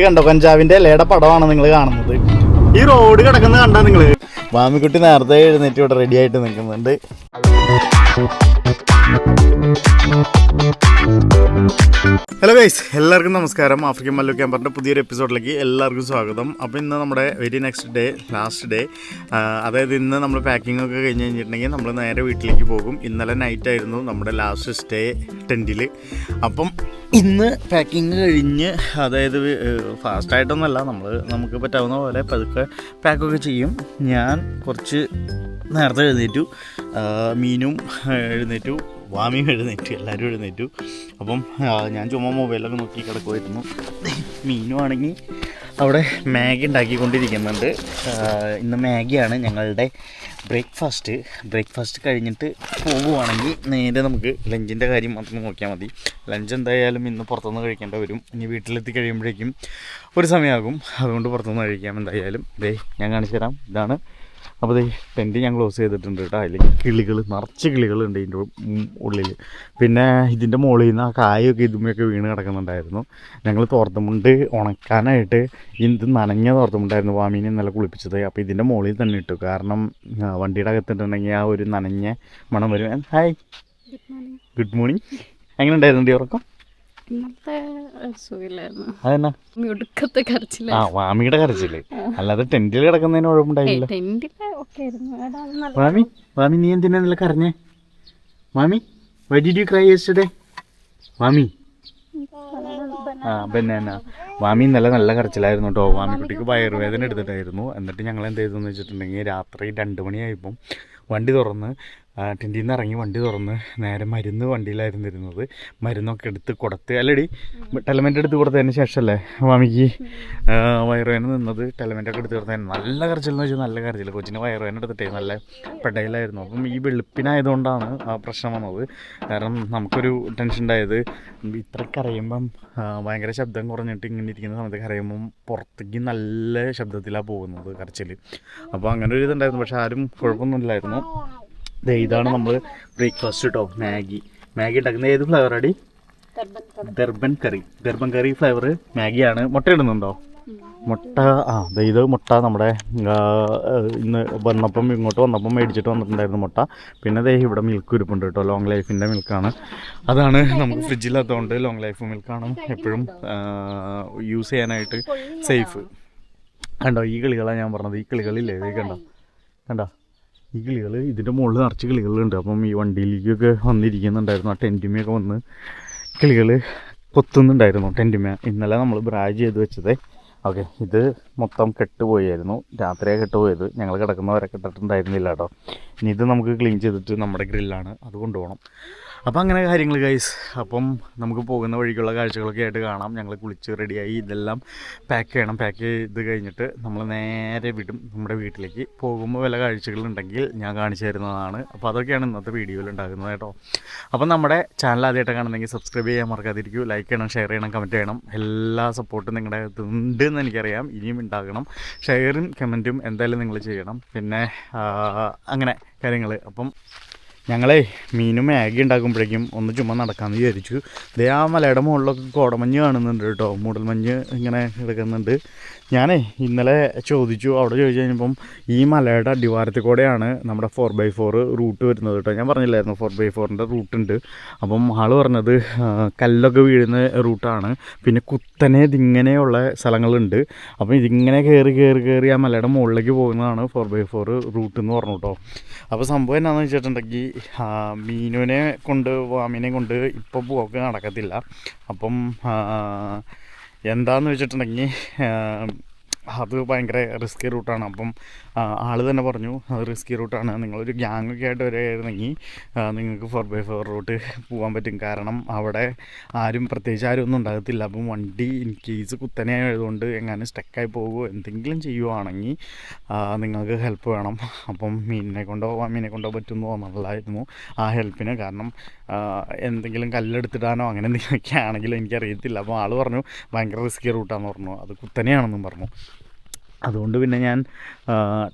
കണ്ടോ, കഞ്ചാവിന്റെ ഇലയുടെ പടമാണ് നിങ്ങൾ കാണുന്നത്. ഈ റോഡ് കിടക്കുന്നത് കണ്ടാ നിങ്ങള്. മാമിക്കുട്ടി നേരത്തെ എഴുന്നേറ്റ് ഇവിടെ റെഡി ആയിട്ട് നിൽക്കുന്നുണ്ട്. ഹലോ ഗൈസ്, എല്ലാവർക്കും നമസ്കാരം. ആഫ്രിക്കൻ മല്ലു ക്യാമ്പറിൻ്റെ പുതിയൊരു എപ്പിസോഡിലേക്ക് എല്ലാവർക്കും സ്വാഗതം. അപ്പോൾ ഇന്ന് നമ്മുടെ very next day, last day, അതായത് ഇന്ന് നമ്മൾ പാക്കിംഗ് ഒക്കെ കഴിഞ്ഞ് കഴിഞ്ഞിട്ടുണ്ടെങ്കിൽ നമ്മൾ നേരെ വീട്ടിലേക്ക് പോകും. ഇന്നലെ നൈറ്റായിരുന്നു നമ്മുടെ ലാസ്റ്റ് സ്റ്റേ ടെൻറ്റിൽ. അപ്പം ഇന്ന് പാക്കിങ് കഴിഞ്ഞ്, അതായത് ഫാസ്റ്റായിട്ടൊന്നുമല്ല, നമുക്ക് പറ്റാവുന്ന പോലെ പതുക്കെ പാക്കൊക്കെ ചെയ്യും. ഞാൻ കുറച്ച് നേരത്തെ എഴുന്നേറ്റു, മീനും എഴുന്നേറ്റു, വാമിയും എഴുന്നേറ്റു, എല്ലാവരും എഴുന്നേറ്റു. അപ്പം ഞാൻ ചുമ്മാ മൊബൈലൊക്കെ നോക്കി കിടക്കുമായിരുന്നു. മീനും ആണെങ്കിൽ അവിടെ മാഗി ഉണ്ടാക്കിക്കൊണ്ടിരിക്കുന്നുണ്ട്. ഇന്ന് മാഗിയാണ് ഞങ്ങളുടെ ബ്രേക്ക്ഫാസ്റ്റ് കഴിഞ്ഞിട്ട് പോകുവാണെങ്കിൽ നേരെ നമുക്ക് ലഞ്ചിൻ്റെ കാര്യം മാത്രം നോക്കിയാൽ മതി. ലഞ്ച് എന്തായാലും ഇന്ന് പുറത്തുനിന്ന് കഴിക്കേണ്ട വരും. ഇനി വീട്ടിലെത്തി കഴിയുമ്പോഴേക്കും ഒരു സമയമാകും. അതുകൊണ്ട് പുറത്തുനിന്ന് കഴിക്കാം എന്തായാലും. ഞാൻ കാണിച്ചു തരാം. ഇതാണ്. അപ്പോൾ ടെൻറ്റ് ഞാൻ ക്ലോസ് ചെയ്തിട്ടുണ്ട് കേട്ടോ. അല്ലെങ്കിൽ നിറച്ച് കിളികളുണ്ട് ഇതിൻ്റെ ഉള്ളിൽ. പിന്നെ ഇതിൻ്റെ മുകളിൽ നിന്ന് ആ കായൊക്കെ ഇതുമൊക്കെ വീണ് കിടക്കുന്നുണ്ടായിരുന്നു. ഞങ്ങൾ തോർത്തുമുണ്ട് ഉണക്കാനായിട്ട് ഇത് നനഞ്ഞ തോർത്തുമുണ്ടായിരുന്നു വാമീനെ ഇന്നലെ കുളിപ്പിച്ചത്. അപ്പോൾ ഇതിൻ്റെ മുകളിൽ തന്നെ ഇട്ടു. കാരണം വണ്ടിയുടെ അകത്തിട്ടുണ്ടെങ്കിൽ ആ ഒരു നനഞ്ഞ മണം വരും. Hi, good morning. എങ്ങനെ ഉണ്ടായിരുന്നു ഉറക്കം? അതെന്നാ വാമിയുടെ കരച്ചില്, അല്ലാതെ ടെന്റിൽ കിടക്കുന്നതിന് കുഴപ്പമുണ്ടായില്ല. വാമി നീ എന്തിനാ നല്ല കരഞ്ഞേ? മാമി, why did you cry yesterday? മാമി ബനാന. വാമി ഇന്നലെ നല്ല കരച്ചിലായിരുന്നു കേട്ടോ. വാമിക്കുട്ടിക്ക് വയറുവേദന എടുത്തിട്ടായിരുന്നു. എന്നിട്ട് ഞങ്ങൾ എന്ത് ചെയ്തെന്ന് വെച്ചിട്ടുണ്ടെങ്കിൽ രാത്രി 2 മണിയായപ്പം വണ്ടി തുറന്ന് ടെൻറ്റിൽ നിന്ന് ഇറങ്ങി വണ്ടി തുറന്ന് നേരെ മരുന്ന് വണ്ടിയിലായിരുന്നു ഇരുന്നത്. മരുന്നൊക്കെ എടുത്ത് കൊടുത്ത്, അല്ലടി ടെലമെൻ്റ് എടുത്ത് കൊടുത്തതിന് ശേഷമല്ലേ മാമിക്ക് വയറുവേദന നിന്നത്. ടെലമെൻ്റൊക്കെ എടുത്ത് കൊടുത്തതിന് നല്ല കരച്ചിലെന്ന് വെച്ചാൽ നല്ല കരച്ചിൽ. കൊച്ചിന് വയറുവേദന എടുത്തിട്ടേ നല്ല പെടയിലായിരുന്നു. അപ്പം ഈ വെളുപ്പിനായതുകൊണ്ടാണ് ആ പ്രശ്നം വന്നത്. കാരണം നമുക്കൊരു ടെൻഷൻ ഉണ്ടായത്, ഇത്ര കരയുമ്പം ഭയങ്കര ശബ്ദം കുറഞ്ഞിട്ട് ഇങ്ങനെ ഇരിക്കുന്ന സമയത്ത് കരയുമ്പം പുറത്തേക്ക് നല്ല ശബ്ദത്തിലാണ് പോകുന്നത് കരച്ചിൽ. അപ്പോൾ അങ്ങനെ ഒരു ഇതുണ്ടായിരുന്നു. പക്ഷെ ആരും കുഴപ്പമൊന്നുമില്ലായിരുന്നു. ഇതാണ് നമ്മൾ ബ്രേക്ക്ഫാസ്റ്റ് കേട്ടോ. മാഗി ഉണ്ടാക്കുന്നത് ഏത് ഫ്ലേവർ അടി? ദർബൻ കറി ഫ്ലേവർ മാഗിയാണ്. മുട്ട ഇടുന്നുണ്ടോ? മുട്ട ഇത് മുട്ട നമ്മുടെ ഇന്ന് ഇങ്ങോട്ട് വന്നപ്പം മേടിച്ചിട്ട് വന്നിട്ടുണ്ടായിരുന്നു മുട്ട. പിന്നെ ഇവിടെ മിൽക്ക് ഇരിപ്പുണ്ട് കേട്ടോ. ലോങ് ലൈഫിൻ്റെ മിൽക്കാണ്. അതാണ് നമുക്ക് ഫ്രിഡ്ജില്ലാത്തതുകൊണ്ട് ലോങ് ലൈഫ് മിൽക്കാണ് എപ്പോഴും യൂസ് ചെയ്യാനായിട്ട് സേഫ്. കണ്ടോ ഈ കിളികളാണ് ഞാൻ പറഞ്ഞത്. ഈ കിളികളില്ലേ, കണ്ടോ ഈ കിളികൾ. ഇതിൻ്റെ മുകളിൽ നിറച്ച് കിളികളുണ്ട്. അപ്പം ഈ വണ്ടിയിലേക്കൊക്കെ വന്നിരിക്കുന്നുണ്ടായിരുന്നു. ആ ടെൻറ്റുമയൊക്കെ വന്ന് കിളികൾ കൊത്തുന്നുണ്ടായിരുന്നു ടെൻറ്റുമ. ഇന്നലെ നമ്മൾ ബ്രാജ് ചെയ്ത് വെച്ചത്. ഓക്കെ, ഇത് മൊത്തം കെട്ടുപോയായിരുന്നു. രാത്രിയാണ് കെട്ടുപോയത്. ഞങ്ങൾ കിടക്കുന്നവരെ കെട്ടിട്ടുണ്ടായിരുന്നില്ല കേട്ടോ. ഇനി ഇത് നമുക്ക് ക്ലീൻ ചെയ്തിട്ട് നമ്മുടെ ഗ്രില്ലാണ്, അത് കൊണ്ടുപോകണം. അപ്പോൾ അങ്ങനെ കാര്യങ്ങൾ ഗൈസ്. അപ്പം നമുക്ക് പോകുന്ന വഴിക്കുള്ള കാഴ്ചകളൊക്കെ ആയിട്ട് കാണാം. ഞങ്ങൾ കുളിച്ച് റെഡിയായി ഇതെല്ലാം പാക്ക് ചെയ്യണം. പാക്ക് ചെയ്ത് കഴിഞ്ഞിട്ട് നമ്മൾ നേരെ വിടും നമ്മുടെ വീട്ടിലേക്ക്. പോകുമ്പോൾ വല്ല കാഴ്ചകളുണ്ടെങ്കിൽ ഞാൻ കാണിച്ചു തരുന്നതാണ്. അപ്പോൾ അതൊക്കെയാണ് ഇന്നത്തെ വീഡിയോയിൽ ഉണ്ടാകുന്നത് കേട്ടോ. അപ്പം നമ്മുടെ ചാനൽ ആദ്യമായിട്ട് കാണുന്നെങ്കിൽ സബ്സ്ക്രൈബ് ചെയ്യാൻ മറക്കാതിരിക്കും. ലൈക്ക് ചെയ്യണം, ഷെയർ ചെയ്യണം, കമൻറ്റ് ചെയ്യണം. എല്ലാ സപ്പോർട്ടും നിങ്ങളുടെ ഉണ്ട് എന്ന് എനിക്കറിയാം. ഇനിയും ഉണ്ടാകണം. ഷെയറും കമൻറ്റും എന്തായാലും നിങ്ങൾ ചെയ്യണം. പിന്നെ അങ്ങനെ കാര്യങ്ങൾ. അപ്പം ഞങ്ങളെ മീനും മാഗി ഉണ്ടാക്കുമ്പോഴേക്കും ഒന്ന് ചുമ്മാ നടക്കാമെന്ന് വിചാരിച്ചു. ആ മലയുടെ മുകളിലൊക്കെ കോടമഞ്ഞ് കാണുന്നുണ്ട് കേട്ടോ. മൂടൽമഞ്ഞ് ഇങ്ങനെ കിടക്കുന്നുണ്ട്. ഞാനേ ഇന്നലെ ചോദിച്ചു, അവിടെ ചോദിച്ചു കഴിഞ്ഞപ്പം ഈ മലയുടെ അടിവാരത്തിൽ കൂടെയാണ് നമ്മുടെ 4x4 റൂട്ട് വരുന്നത് കേട്ടോ. ഞാൻ പറഞ്ഞില്ലായിരുന്നു 4x4ൻ്റെ റൂട്ടുണ്ട്. അപ്പം ആൾ പറഞ്ഞത് കല്ലൊക്കെ വീഴുന്ന റൂട്ടാണ്. പിന്നെ കുത്തനെ ഇതിങ്ങനെയുള്ള സ്ഥലങ്ങളുണ്ട്. അപ്പം ഇതിങ്ങനെ കയറി ആ മലയുടെ മുകളിലേക്ക് പോകുന്നതാണ് 4x4 റൂട്ട് എന്ന് പറഞ്ഞു കേട്ടോ. അപ്പോൾ സംഭവം എന്താണെന്ന് വെച്ചിട്ടുണ്ടെങ്കിൽ വാമീനെ കൊണ്ട് ഇപ്പോൾ പോക്ക് നടക്കത്തില്ല. അപ്പം എന്താണെന്ന് വെച്ചിട്ടുണ്ടെങ്കിൽ അത് ഭയങ്കര റിസ്കി റൂട്ടാണ്. അപ്പം ആൾ തന്നെ പറഞ്ഞു അത് റിസ്കി റൂട്ടാണ്. നിങ്ങളൊരു ഗ്യാങ്ങൊക്കെ ആയിട്ട് വരികയായിരുന്നെങ്കിൽ നിങ്ങൾക്ക് 4x4 റൂട്ട് പോകാൻ പറ്റും. കാരണം അവിടെ പ്രത്യേകിച്ച് ആരും ഒന്നും ഉണ്ടാകത്തില്ല. അപ്പം വണ്ടി ഇൻ കേസ് കുത്തനെ ആയതുകൊണ്ട് എങ്ങാനും സ്റ്റക്കായി പോകുമോ എന്തെങ്കിലും ചെയ്യുവാണെങ്കിൽ നിങ്ങൾക്ക് ഹെൽപ്പ് വേണം. അപ്പം മീനിനെ കൊണ്ടോ പറ്റുമെന്ന് തോന്നുന്നില്ലായിരുന്നു ആ ഹെൽപ്പിന്. കാരണം എന്തെങ്കിലും കല്ലെടുത്തിടാനോ അങ്ങനെ എന്തെങ്കിലുമൊക്കെ ആണെങ്കിലും എനിക്കറിയത്തില്ല. അപ്പോൾ ആൾ പറഞ്ഞു ഭയങ്കര റിസ്കി റൂട്ടാണെന്ന് പറഞ്ഞു. അത് കുത്തനെയാണെന്നും പറഞ്ഞു. അതുകൊണ്ട് പിന്നെ ഞാൻ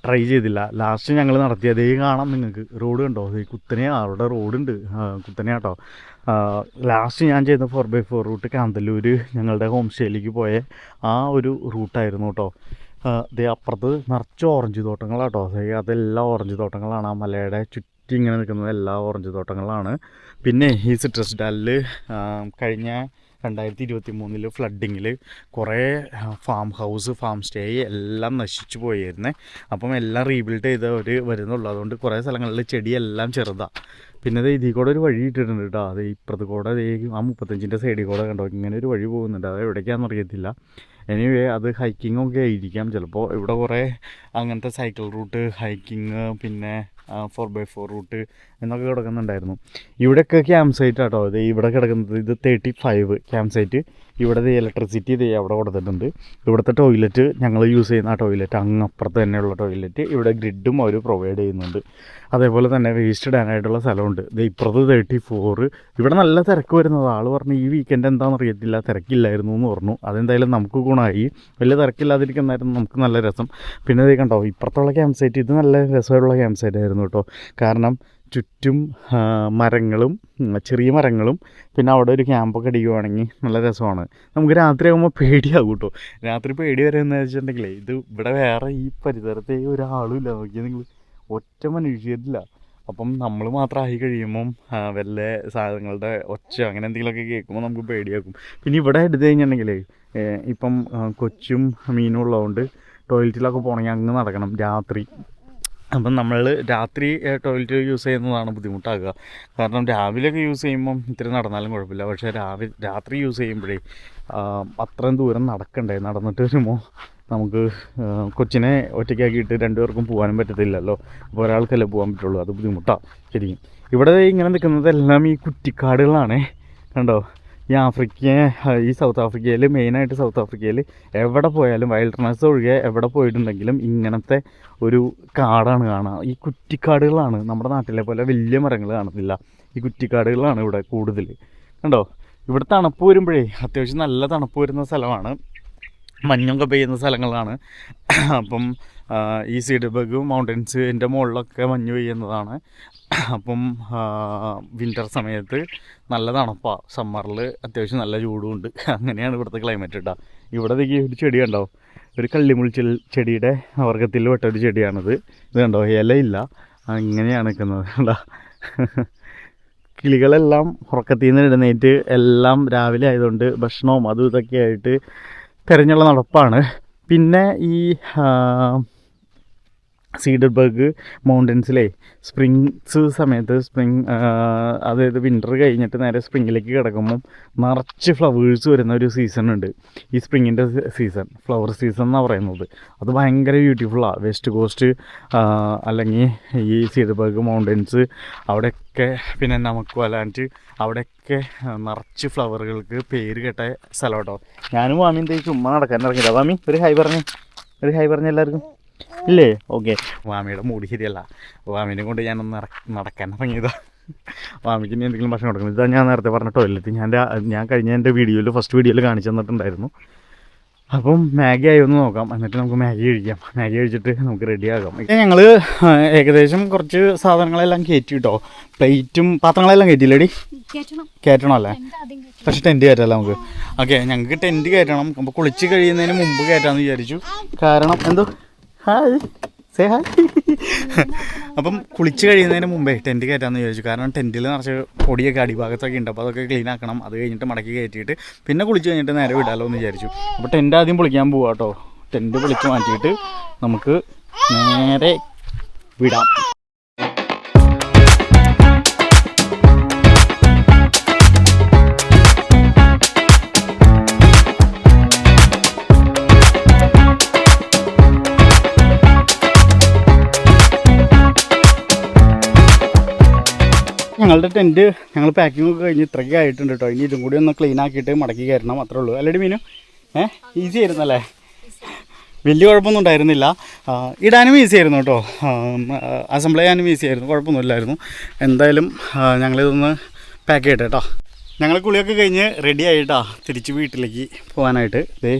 ട്രൈ ചെയ്തില്ല. ലാസ്റ്റ് ഞങ്ങൾ നടത്തിയത് കാണാം നിങ്ങൾക്ക്, റോഡ് കണ്ടോ, കുത്തനെയാണ്, അവിടെ റോഡുണ്ട്, കുത്തനെയാട്ടോ. ലാസ്റ്റ് ഞാൻ ചെയ്ത 4x4 റൂട്ട് കാന്തല്ലൂർ ഞങ്ങളുടെ ഹോം സ്റ്റേയിലേക്ക് പോയ ആ ഒരു റൂട്ടായിരുന്നു കേട്ടോ. അപ്പുറത്ത് നിറച്ച് ഓറഞ്ച് തോട്ടങ്ങളാട്ടോ. അതെല്ലാം ഓറഞ്ച് തോട്ടങ്ങളാണ്. ആ മലയുടെ ചുറ്റി ഇങ്ങനെ നിൽക്കുന്നത് എല്ലാ ഓറഞ്ച് തോട്ടങ്ങളാണ്. പിന്നെ ഈ സിട്രസ് ഡാലിൽ കഴിഞ്ഞ 2023 ഫ്ലഡിങ്ങിൽ കുറേ ഫാം ഹൗസ്, ഫാം സ്റ്റേ എല്ലാം നശിച്ചു പോയിരുന്നേ. അപ്പം എല്ലാം റീബിൽഡ് ചെയ്തവർ വരുന്നുള്ളൂ. അതുകൊണ്ട് കുറേ സ്ഥലങ്ങളിൽ ചെടിയെല്ലാം ചെറുതാണ്. പിന്നെ അത് ഇതിൽ കൂടെ ഒരു വഴി ഇട്ടിട്ടുണ്ട് കേട്ടോ. അത് ഇപ്പുറത്ത് കൂടെ ആ 35-ൻ്റെ സൈഡിൽ കൂടെ കണ്ടോ ഇങ്ങനെ ഒരു വഴി പോകുന്നുണ്ട്. അത് എവിടേക്കാണെന്ന് അറിയത്തില്ല. എനിവേ അത് ഹൈക്കിങ്ങൊക്കെ ആയിരിക്കാം ചിലപ്പോൾ. ഇവിടെ കുറേ അങ്ങനത്തെ സൈക്കിൾ റൂട്ട്, ഹൈക്കിങ്, പിന്നെ 4x4 റൂട്ട് എന്നൊക്കെ കിടക്കുന്നുണ്ടായിരുന്നു. ഇവിടെയൊക്കെ ക്യാമ്പ് സൈറ്റ് ആട്ടോ. ഇത് ഇവിടെ കിടക്കുന്നത് ഇത് 35 ക്യാമ്പ് സൈറ്റ്. ഇവിടെ ഇലക്ട്രിസിറ്റി അവിടെ കൊടുത്തിട്ടുണ്ട്. ഇവിടുത്തെ ടോയ്ലറ്റ് ഞങ്ങൾ യൂസ് ചെയ്യുന്ന ആ ടോയ്ലറ്റ് അങ്ങപ്പുറത്ത് തന്നെയുള്ള ടോയ്ലറ്റ്. ഇവിടെ ഗ്രിഡും അവർ പ്രൊവൈഡ് ചെയ്യുന്നുണ്ട്. അതേപോലെ തന്നെ വേസ്റ്റ് ഇടാനായിട്ടുള്ള സ്ഥലമുണ്ട്. ഇത് ഇപ്പുറത്ത് 34. ഇവിടെ നല്ല തിരക്ക് വരുന്നത്. ആൾ പറഞ്ഞു ഈ വീക്കെൻഡ് എന്താണെന്ന് അറിയത്തില്ല, തിരക്കില്ലായിരുന്നു എന്ന് പറഞ്ഞു. അതെന്തായാലും നമുക്ക് ഗുണമായി. വലിയ തിരക്കില്ലാതിരിക്കുന്നതായിരുന്നു നമുക്ക് നല്ല രസം. പിന്നെ ഇത് കണ്ടോ ഇപ്പുറത്തുള്ള ക്യാമ്പ് സൈറ്റ്, ഇത് നല്ല രസമായിട്ടുള്ള ക്യാമ്പ് സൈറ്റ് ആയിരുന്നു കേട്ടോ. കാരണം ചുറ്റും മരങ്ങളും, ചെറിയ മരങ്ങളും, പിന്നെ അവിടെ ഒരു ക്യാമ്പൊക്കെ അടിക്കുവാണെങ്കിൽ നല്ല രസമാണ്. നമുക്ക് രാത്രി ആകുമ്പോൾ പേടിയാകും കേട്ടോ. രാത്രി പേടി വരുന്നത് വെച്ചിട്ടുണ്ടെങ്കിലേ ഇത് ഇവിടെ വേറെ ഈ പരിസരത്തെ ഒരാളും ഇല്ല. നോക്കിയാൽ നിങ്ങൾ ഒറ്റ മനുഷ്യരില്ല. അപ്പം നമ്മൾ മാത്രമായി കഴിയുമ്പം വല്ല സാധനങ്ങളുടെ ഒച്ച അങ്ങനെ എന്തെങ്കിലുമൊക്കെ കേൾക്കുമ്പോൾ നമുക്ക് പേടിയാക്കും. പിന്നെ ഇവിടെ എടുത്തു കഴിഞ്ഞിട്ടുണ്ടെങ്കിലേ ഇപ്പം കൊച്ചും മീനും ഉള്ളതുകൊണ്ട് ടോയ്ലറ്റിലൊക്കെ പോകണമെങ്കിൽ അങ്ങ് നടക്കണം രാത്രി. അപ്പം നമ്മൾ രാത്രി ടോയ്ലറ്റ് യൂസ് ചെയ്യുന്നതാണ് ബുദ്ധിമുട്ടാകുക. കാരണം രാവിലെയൊക്കെ യൂസ് ചെയ്യുമ്പം ഇത്തിരി നടന്നാലും കുഴപ്പമില്ല. പക്ഷേ രാത്രി യൂസ് ചെയ്യുമ്പോഴേ അത്രയും ദൂരം നടക്കണ്ടേ. നടന്നിട്ട് വരുമ്പോൾ നമുക്ക് കൊച്ചിനെ ഒറ്റയ്ക്കാക്കിയിട്ട് രണ്ടുപേർക്കും പോകാനും പറ്റത്തില്ലല്ലോ. അപ്പോൾ ഒരാൾക്കല്ലേ പോകാൻ പറ്റുള്ളൂ. അത് ബുദ്ധിമുട്ടാണ് ശരിക്കും. ഇവിടെ ഇങ്ങനെ നിൽക്കുന്നതെല്ലാം ഈ കുറ്റിക്കാടുകളാണേ. കണ്ടോ ഈ സൗത്ത് ആഫ്രിക്കയിൽ, മെയിനായിട്ട് സൗത്ത് ആഫ്രിക്കയിൽ എവിടെ പോയാലും വൈൽഡ്നസ് ഒഴികെ എവിടെ പോയിട്ടുണ്ടെങ്കിലും ഇങ്ങനത്തെ ഒരു കാടാണ് കാണുക. ഈ കുറ്റിക്കാടുകളാണ്. നമ്മുടെ നാട്ടിലെ പോലെ വലിയ മരങ്ങൾ കാണത്തില്ല. ഈ കുറ്റിക്കാടുകളാണ് ഇവിടെ കൂടുതൽ. കണ്ടോ ഇവിടെ തണുപ്പ് വരുമ്പോഴേ അത്യാവശ്യം നല്ല തണുപ്പ് വരുന്ന സ്ഥലമാണ്. മഞ്ഞൊക്കെ പെയ്യുന്ന സ്ഥലങ്ങളാണ്. അപ്പം ഈ സീഡർബർഗ് മൗണ്ടൻസിൻ്റെ മുകളിലൊക്കെ മഞ്ഞ് പെയ്യുന്നതാണ്. അപ്പം വിൻ്റർ സമയത്ത് നല്ല തണുപ്പാണ്, സമ്മറിൽ അത്യാവശ്യം നല്ല ചൂടുമുണ്ട്. അങ്ങനെയാണ് ഇവിടുത്തെ ക്ലൈമറ്റ് കേട്ടോ. ഇവിടെ ഒരു ചെടി കണ്ടോ, ഒരു കള്ളിമുൾ ചെടിയുടെ വർഗ്ഗത്തിൽ പെട്ട ഒരു ചെടിയാണിത്. ഇത് കണ്ടോ ഇലയില്ല, ഇങ്ങനെയാണ് നിൽക്കുന്നത് കേട്ടോ. കിളികളെല്ലാം ഉറക്കത്തിൽ നിന്ന് എഴുന്നേറ്റ് എല്ലാം രാവിലെ ആയതുകൊണ്ട് ഭക്ഷണവും അതും ഇതൊക്കെ ആയിട്ട് തിരഞ്ഞുള്ള നടപ്പാണ്. പിന്നെ ഈ സീഡർബർഗ് മൗണ്ടൻസിലെ സ്പ്രിങ്സ് സമയത്ത് അതായത് വിൻ്റർ കഴിഞ്ഞിട്ട് നേരെ സ്പ്രിങ്ങിലേക്ക് കിടക്കുമ്പം നിറച്ച് ഫ്ലവേഴ്സ് വരുന്ന ഒരു സീസൺ ഉണ്ട്. ഈ സ്പ്രിങ്ങിൻ്റെ സീസൺ, ഫ്ലവർ സീസൺ എന്നാണ് പറയുന്നത്. അത് ഭയങ്കര ബ്യൂട്ടിഫുള്ളാണ്. വെസ്റ്റ് കോസ്റ്റ് അല്ലെങ്കിൽ ഈ സീഡർബർഗ് മൗണ്ടൻസ് അവിടെയൊക്കെ, പിന്നെ നമുക്കുവലാൻറ്റ് അവിടെയൊക്കെ നിറച്ച് ഫ്ലവറുകൾക്ക് പേര് കേട്ട സ്ഥലം കേട്ടോ. ഞാനും വാമിയും ചുമ്മാ നടക്കാൻ ഇറങ്ങിയില്ല. വാമി ഒരു ഹായ് പറഞ്ഞ എല്ലാവർക്കും ഇല്ലേ? ഓക്കെ. വാമിയുടെ മൂടി ശരിയല്ല. വാമിനെ കൊണ്ട് ഞാനൊന്ന് നടക്കാൻ ഇറങ്ങിയതാണ്. വാമിക്ക് ഇനി എന്തെങ്കിലും ഭക്ഷണം കൊടുക്കണം. ഇതാണ് ഞാൻ നേരത്തെ പറഞ്ഞ ടോയ്ലറ്റ്. ഞാൻ കഴിഞ്ഞ എൻ്റെ ഫസ്റ്റ് വീഡിയോയിൽ കാണിച്ചു തന്നിട്ടുണ്ടായിരുന്നു. അപ്പം മാഗി ആയി ഒന്ന് നോക്കാം, എന്നിട്ട് നമുക്ക് മാഗി കഴിക്കാം. മാഗി കഴിച്ചിട്ട് നമുക്ക് റെഡിയാകാം. ഞങ്ങൾ ഏകദേശം കുറച്ച് സാധനങ്ങളെല്ലാം കയറ്റി കേട്ടോ. പ്ലേറ്റും പാത്രങ്ങളെല്ലാം കയറ്റില്ലേടി? കയറ്റണം അല്ലേ? പക്ഷെ ടെൻറ്റ് കയറ്റാമല്ലോ നമുക്ക്. ഓക്കെ, ഞങ്ങൾക്ക് ടെൻറ്റ് കയറ്റണം. അപ്പോൾ കുളിച്ച് കഴിയുന്നതിന് മുമ്പ് കയറ്റാമെന്ന് വിചാരിച്ചു. കാരണം എന്തോ ഹായ് സേ ഹായ്. അപ്പം കുളിച്ച് കഴിയുന്നതിന് മുമ്പേ ടെൻറ്റ് കയറ്റാമെന്ന് വിചാരിച്ചു. കാരണം ടെൻറ്റിൽ നിറച്ച് പൊടിയൊക്കെ അടിഭാഗത്തൊക്കെ ഉണ്ട്. അപ്പോൾ അതൊക്കെ ക്ലീൻ ആക്കണം. അത് കഴിഞ്ഞിട്ട് മടക്കി കയറ്റിയിട്ട് പിന്നെ കുളിച്ച് കഴിഞ്ഞിട്ട് നേരെ വിടാമല്ലോ എന്ന് വിചാരിച്ചു. അപ്പോൾ ടെൻറ്റ് ആദ്യം പൊളിക്കാൻ പോവാം കേട്ടോ. ടെൻറ്റ് പൊളിച്ച് മാറ്റിയിട്ട് നമുക്ക് നേരെ വിടാം. ഞങ്ങളുടെ ടെൻറ്റ് ഞങ്ങൾ പാക്കിംഗ് ഒക്കെ കഴിഞ്ഞ് ഇത്രയ്ക്ക് ആയിട്ടുണ്ട് കേട്ടോ. ഇനി ഇതും കൂടി ഒന്ന് ക്ലീൻ ആക്കിയിട്ട് മടക്കി കയറണം, അത്രേ ഉള്ളൂ. അല്ലടി മീനു? ഈസി ആയിരുന്നല്ലേ? വലിയ കുഴപ്പമൊന്നും ഉണ്ടായിരുന്നില്ല. ഇടാനും ഈസി ആയിരുന്നു കേട്ടോ. അസംബിൾ ചെയ്യാനും ഈസി ആയിരുന്നു, കുഴപ്പമൊന്നുമില്ലായിരുന്നു. എന്തായാലും ഞങ്ങളിതൊന്ന് പാക്ക് ചെയ്യട്ടെ കേട്ടോ. ഞങ്ങൾ കുളിയൊക്കെ കഴിഞ്ഞ് റെഡി ആയിട്ടാ തിരിച്ച് വീട്ടിലേക്ക് പോകാനായിട്ട്.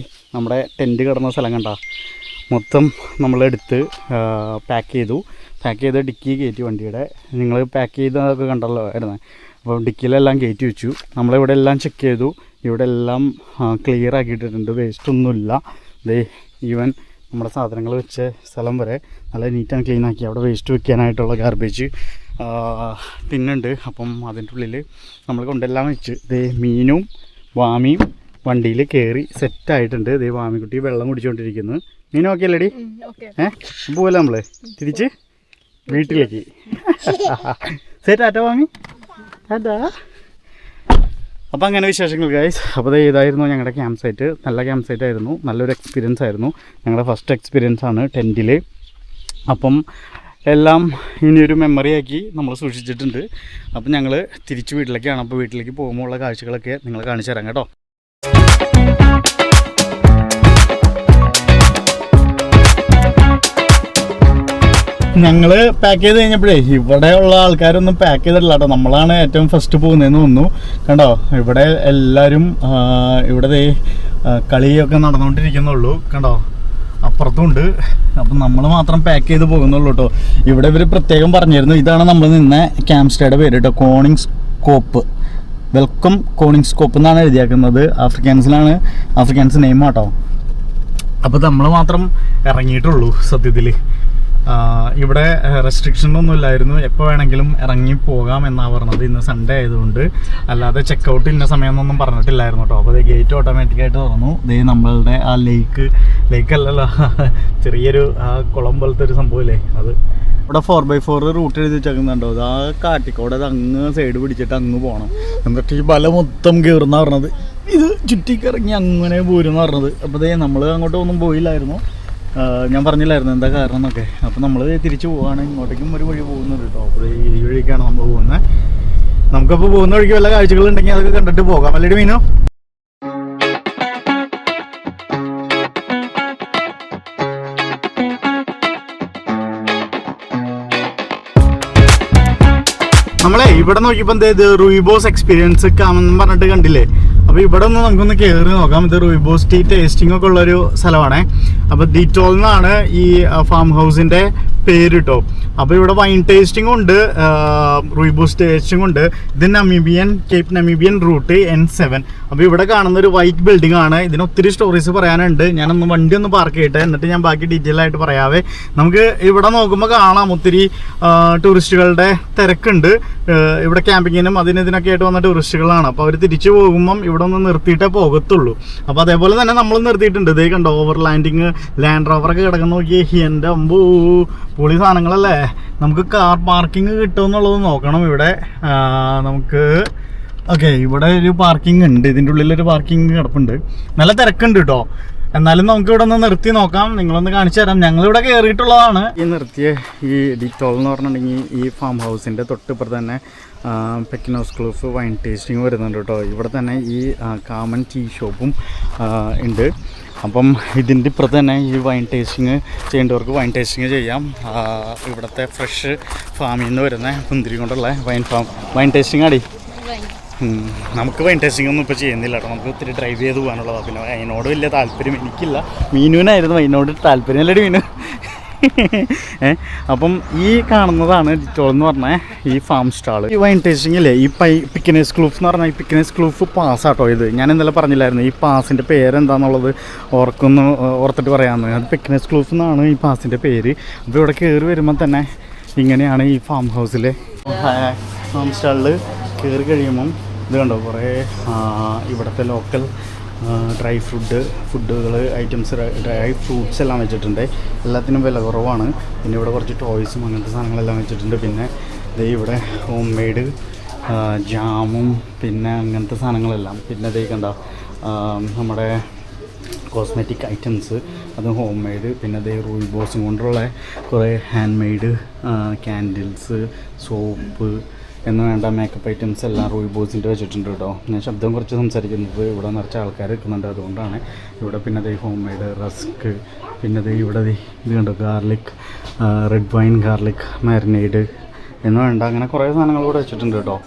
നമ്മുടെ ടെൻറ്റ് കിടന്ന സ്ഥലം കണ്ടാ മൊത്തം നമ്മളെടുത്ത് പാക്ക് ചെയ്ത് ഡിക്കി കയറ്റി വണ്ടിയുടെ. നിങ്ങൾ പാക്ക് ചെയ്തതൊക്കെ കണ്ടല്ലോ ആയിരുന്നു. അപ്പോൾ ഡിക്കിയിലെല്ലാം കയറ്റി വെച്ചു. നമ്മളിവിടെ എല്ലാം ചെക്ക് ചെയ്തു. ഇവിടെ എല്ലാം ക്ലിയർ ആക്കിയിട്ടിട്ടുണ്ട്, വേസ്റ്റൊന്നുമില്ല. ഈവൻ നമ്മുടെ സാധനങ്ങൾ വെച്ച സ്ഥലം വരെ നല്ല നീറ്റ് ആൻഡ് ക്ലീൻ ആക്കി. അവിടെ വേസ്റ്റ് വെക്കാനായിട്ടുള്ള ഗാർബേജ് ടിന്നുണ്ട്. അപ്പം അതിൻ്റെ ഉള്ളിൽ നമ്മൾ കൊണ്ടെല്ലാം വെച്ച് മീനും വാമിയും വണ്ടിയിൽ കയറി സെറ്റായിട്ടുണ്ട്. വാമിക്കുട്ടി വെള്ളം കുടിച്ചുകൊണ്ടിരിക്കുന്നു. മീനും ഓക്കെ അല്ലേടി? പോവല്ലേ നമ്മൾ തിരിച്ച് വീട്ടിലേക്ക്? സെറ്റാറ്റോ വാമി അതാ. അപ്പോൾ അങ്ങനെ വിശേഷങ്ങൾ ഗൈസ്. അപ്പോൾ ഇതായിരുന്നു ഞങ്ങളുടെ ക്യാമ്പ് സൈറ്റ്. നല്ല ക്യാമ്പ് സൈറ്റ് ആയിരുന്നു, നല്ലൊരു എക്സ്പീരിയൻസ് ആയിരുന്നു. ഞങ്ങളുടെ ഫസ്റ്റ് എക്സ്പീരിയൻസ് ആണ് ടെൻറ്റിൽ. അപ്പം എല്ലാം ഇനിയൊരു മെമ്മറി ആക്കി നമ്മൾ സൂക്ഷിച്ചിട്ടുണ്ട്. അപ്പം ഞങ്ങൾ തിരിച്ച് വീട്ടിലേക്കാണ്. അപ്പോൾ വീട്ടിലേക്ക് പോകുമ്പോൾ ഉള്ള കാഴ്ചകളൊക്കെ നിങ്ങൾ കാണിച്ചു തരാം കേട്ടോ. ഞങ്ങൾ പാക്ക് ചെയ്ത് കഴിഞ്ഞപ്പോഴേ ഇവിടെയുള്ള ആൾക്കാരൊന്നും പാക്ക് ചെയ്തിട്ടില്ല കേട്ടോ. നമ്മളാണ് ഏറ്റവും ഫസ്റ്റ് പോകുന്നതെന്ന് തോന്നുന്നു. കണ്ടോ, ഇവിടെ എല്ലാവരും ഇവിടെ കളിയൊക്കെ നടന്നുകൊണ്ടിരിക്കുന്നുള്ളൂ. കണ്ടോ, അപ്പുറത്തുണ്ട്. അപ്പം നമ്മൾ മാത്രം പാക്ക് ചെയ്ത് പോകുന്നുള്ളൂ കേട്ടോ. ഇവിടെ ഇവർ പ്രത്യേകം പറഞ്ഞിരുന്നു, ഇതാണ് നമ്മൾ നിന്ന ക്യാമ്പ് സ്റ്റേയുടെ പേര് കേട്ടോ, കോണിങ്സ്കോപ്പ്. വെൽക്കം കോണിങ്സ്കോപ്പ് എന്നാണ് എഴുതിയേക്കുന്നത്. ആഫ്രിക്കാൻസ് നെയിം കേട്ടോ. അപ്പോൾ നമ്മൾ മാത്രം ഇറങ്ങിയിട്ടുള്ളൂ സത്യത്തിൽ. ഇവിടെ റെസ്ട്രിക്ഷനൊന്നും ഇല്ലായിരുന്നു, എപ്പോൾ വേണമെങ്കിലും ഇറങ്ങി പോകാം എന്നാണ് പറഞ്ഞത്. ഇന്ന് സൺഡേ ആയതുകൊണ്ട്, അല്ലാതെ ചെക്കൗട്ട് ഇന്ന സമയമൊന്നും പറഞ്ഞിട്ടില്ലായിരുന്നു കേട്ടോ. അപ്പോൾ ഗേറ്റ് ഓട്ടോമാറ്റിക്കായിട്ട് തുറന്നു. നമ്മളുടെ ആ ലേക്ക് അല്ലല്ലോ, ചെറിയൊരു ആ കുളം പോലത്തെ ഒരു സംഭവമില്ലേ അത്. ഇവിടെ 4x4 റൂട്ട് എഴുതി വെച്ചേക്കുന്നുണ്ടോ. അത് ആ കാട്ടിക്കോടെ അത് അങ്ങ് സൈഡ് പിടിച്ചിട്ട് അങ്ങ് പോകണം. എന്നിട്ട് ഈ ബല മൊത്തം കയറുന്ന പറഞ്ഞത്, ഇത് ചുറ്റിക്കിറങ്ങി അങ്ങനെ പോരുമെന്ന് പറഞ്ഞത്. അപ്പോൾ നമ്മൾ അങ്ങോട്ട് ഒന്നും പോയില്ലായിരുന്നു. ഞാൻ പറഞ്ഞില്ലായിരുന്നു എന്താ കാരണം എന്നൊക്കെ. അപ്പോൾ നമ്മൾ തിരിച്ച് പോവുകയാണ്. ഇങ്ങോട്ടേക്കും ഒരു വഴി പോകുന്നുണ്ട് കേട്ടോ. അപ്പോൾ ഈ വഴിക്കാണ് നമ്മൾ പോകുന്നത്. നമുക്കപ്പോൾ പോകുന്ന വഴിക്ക് വല്ല കാഴ്ചകളുണ്ടെങ്കിൽ അതൊക്കെ കണ്ടിട്ട് പോകാം അല്ലേ മീനു? നമ്മളെ ഇവിടെ നോക്കിയപ്പോൾ ഇത് റൂയിബോസ് എക്സ്പീരിയൻസ് കാമെന്ന് പറഞ്ഞിട്ട് കണ്ടില്ലേ. അപ്പോൾ ഇവിടെ ഒന്ന് നമുക്കൊന്ന് കയറി നോക്കാം. ഇത് റൂയിബോസ് ടീ ടേസ്റ്റിംഗ് ഒക്കെ ഉള്ളൊരു സ്ഥലമാണ്. അപ്പോൾ ഡീറ്റോൾ എന്നാണ് ഈ ഫാം ഹൗസിൻ്റെ പേര് കേട്ടോ. അപ്പോൾ ഇവിടെ വൈൻ ടേസ്റ്റിംഗ് ഉണ്ട്, റൂയിബോസ് ടേസ്റ്റിംഗ് ഉണ്ട്. ഇത് കേപ്പ് നമീബിയൻ റൂട്ട് N7. അപ്പോൾ ഇവിടെ കാണുന്ന ഒരു വൈറ്റ് ബിൽഡിംഗ് ആണ്. ഇതിന് ഒത്തിരി സ്റ്റോറീസ് പറയാനുണ്ട്. വണ്ടി ഒന്ന് പാർക്ക് ചെയ്യട്ടെ, എന്നിട്ട് ഞാൻ ബാക്കി ഡീറ്റെയിൽ ആയിട്ട് പറയാവേ. നമുക്ക് ഇവിടെ നോക്കുമ്പോൾ കാണാം ഒത്തിരി ടൂറിസ്റ്റുകളുടെ തിരക്കുണ്ട്. ഇവിടെ ക്യാമ്പിങ്ങിനും ഇതിനൊക്കെ ആയിട്ട് വന്ന ടൂറിസ്റ്റുകളാണ്. അപ്പോൾ അവർ തിരിച്ചു പോകുമ്പം ഇവിടെ ഒന്ന് നിർത്തിയിട്ടേ പോകത്തുള്ളൂ. അപ്പോൾ അതേപോലെ തന്നെ നമ്മൾ നിർത്തിയിട്ടുണ്ട്. ഇതേ കണ്ടോ, ഓവർലാൻഡിങ് ലാൻഡ് റോവറൊക്കെ കിടക്കുന്ന നോക്കി. എൻ്റെ അമ്പൂ പൊളി സാധനങ്ങളല്ലേ. നമുക്ക് കാർ പാർക്കിംഗ് കിട്ടുമെന്നുള്ളത് നോക്കണം. ഇവിടെ നമുക്ക് ഇവിടെ ഒരു പാർക്കിംഗ് ഉണ്ട്. ഇതിൻ്റെ ഉള്ളിലൊരു പാർക്കിംഗ് കിടപ്പുണ്ട്. നല്ല തിരക്കുണ്ട് കേട്ടോ. എന്നാലും നമുക്ക് ഇവിടെ ഒന്ന് നിർത്തി നോക്കാം, നിങ്ങളൊന്ന് കാണിച്ചു തരാം. ഞങ്ങളിവിടെ കയറിയിട്ടുള്ളതാണ്. ഈ നിർത്തിയ ഈ ഡീറ്റോൾ എന്ന് പറഞ്ഞിട്ടുണ്ടെങ്കിൽ ഈ ഫാം ഹൗസിൻ്റെ തൊട്ടിപ്പുറത്ത് തന്നെ പെക്കിനോസ് ക്ലൂഫ് വൈൻ ടേസ്റ്റിംഗ് വരുന്നുണ്ട് കേട്ടോ. ഇവിടെ തന്നെ ഈ കാമൻ ടീ ഷോപ്പും ഉണ്ട്. അപ്പം ഇതിൻ്റെ ഇപ്പുറത്ത് തന്നെ ഈ വൈൻ ടേസ്റ്റിങ് ചെയ്യേണ്ടവർക്ക് വൈൻ ടേസ്റ്റിങ് ചെയ്യാം. ഇവിടുത്തെ ഫ്രഷ് ഫാമിൽ നിന്ന് വരുന്ന മുന്തിരി കൊണ്ടുള്ള വൈൻ ടേസ്റ്റിംഗ് ആടി. നമുക്ക് വൈൻ ടേസ്റ്റിംഗ് ഒന്നും ഇപ്പോൾ ചെയ്യുന്നില്ല കേട്ടോ. നമുക്ക് ഒത്തിരി ഡ്രൈവ് ചെയ്ത് പോകാനുള്ളതാണ്. പിന്നെ അതിനോട് വലിയ താല്പര്യം എനിക്കില്ല. മീനുവിനായിരുന്നു അതിനോട് താല്പര്യം. അല്ലേ മീനു? അപ്പം ഈ കാണുന്നതാണ് ഡിറ്റോൾ എന്ന് പറഞ്ഞ ഈ ഫാം സ്റ്റാൾ. ഈ വൈൻ ടേസ്റ്റിങ്ങില്ലേ, ഈ പിക്കനേസ് ക്ലൂഫ് എന്ന് പറഞ്ഞാൽ ഈ പിക്കനേസ് ക്ലൂഫ് പാസ്സാട്ടോ. ഇത് ഞാൻ ഇന്നലെ പറഞ്ഞില്ലായിരുന്നു ഈ പാസിൻ്റെ പേരെന്താണെന്നുള്ളത് ഓർത്തിട്ട് പറയാമെന്ന്. അത് പിക്കനേസ് ക്ലൂഫ് എന്നാണ് ഈ പാസിൻ്റെ പേര്. അപ്പോൾ ഇവിടെ കയറി വരുമ്പോൾ തന്നെ ഇങ്ങനെയാണ് ഈ ഫാം ഹൗസിലെ ഫാം സ്റ്റാളിൽ കയറി കഴിയുമ്പം ഇത് കണ്ടോ, കുറേ ഇവിടുത്തെ ലോക്കൽ ഡ്രൈ ഫുഡുകൾ ഐറ്റംസ്, ഡ്രൈ ഫ്രൂട്ട്സ് എല്ലാം വെച്ചിട്ടുണ്ട്. എല്ലാത്തിനും വില കുറവാണ്. പിന്നെ ഇവിടെ കുറച്ച് ടോയ്സും അങ്ങനത്തെ സാധനങ്ങളെല്ലാം വെച്ചിട്ടുണ്ട്. പിന്നെ ഇവിടെ ഹോം മെയ്ഡ് ജാമും പിന്നെ അങ്ങനത്തെ സാധനങ്ങളെല്ലാം. പിന്നെ കണ്ട നമ്മുടെ കോസ്മെറ്റിക് ഐറ്റംസ്, അത് ഹോം മെയ്ഡ്. പിന്നെ റൂയിബോസും കൊണ്ടുള്ള കുറേ ഹാൻഡ് മെയ്ഡ് ക്യാൻഡിൽസ്, സോപ്പ് എന്ന് വേണ്ട മേക്കപ്പ് ഐറ്റംസ് എല്ലാം റൂയിബോസിൻ്റെ വെച്ചിട്ടുണ്ട് കേട്ടോ. ഞാൻ ശബ്ദം കുറച്ച് സംസാരിക്കുന്നത് ഇവിടെ നിറച്ച ആൾക്കാർ നിൽക്കുന്നുണ്ട്, അതുകൊണ്ടാണ്. ഇവിടെ പിന്നെ ഹോം മെയ്ഡ് റസ്ക്, പിന്നെ ഇവിടെ ഇത് കണ്ടോ garlic, red wine garlic marinade എന്ന് വേണ്ട അങ്ങനെ കുറേ സാധനങ്ങൾ കൂടെ വെച്ചിട്ടുണ്ട് കേട്ടോ.